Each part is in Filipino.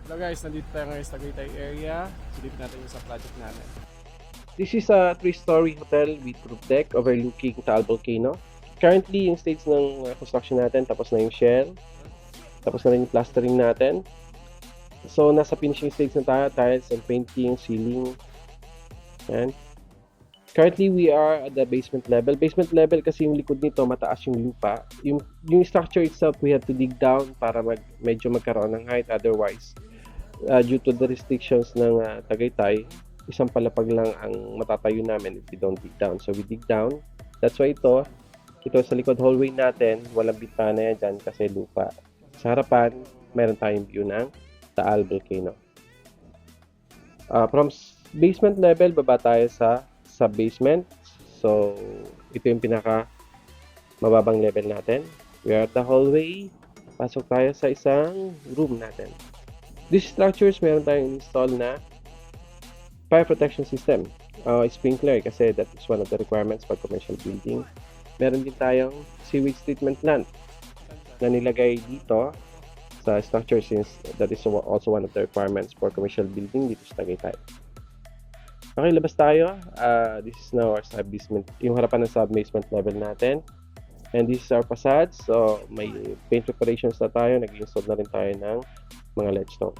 Hello guys, nandito tayo ngayon sa Tagaytay area. Silipin natin yung sa project namin. This is a 3-story hotel with roof deck overlooking Taal Volcano. Currently, yung stage ng construction natin, tapos na yung shell, tapos na rin yung plastering natin. So, nasa finishing stage na tayo, tiles and painting, ceiling. Yan. Currently, we are at the basement level. Basement level kasi yung likod nito, mataas yung lupa. Yung structure itself, we have to dig down para medyo magkaroon ng height. Otherwise, due to the restrictions ng Tagaytay, isang palapag lang ang matatayo namin if we don't dig down. So we dig down. That's why ito sa likod hallway natin, walang bintana yan dyan kasi lupa. Sa harapan, meron tayong view ng Taal Volcano. From basement level, baba tayo sa sub-basement. So, ito yung pinaka mababang level natin. We are at the hallway. Pasok tayo sa isang room natin. These structures, meron tayong install na fire protection system. Sprinkler kasi that is one of the requirements for commercial building. Meron din tayong sewage treatment plant na nilagay dito sa structure since that is also one of the requirements for commercial building dito sa Tagaytay. Okay, labas tayo. This is now our sub-basement, yung harapan ng sub-basement level natin. And this is our facade. So, may paint preparations na tayo. Nag-install na rin tayo ng mga ledgestones.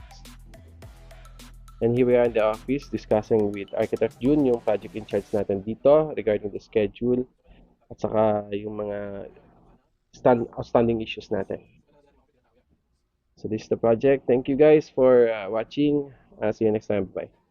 And here we are in the office discussing with Architect June yung project in charge natin dito regarding the schedule at saka yung mga outstanding issues natin. So this is the project. Thank you guys for watching. See you next time. Bye.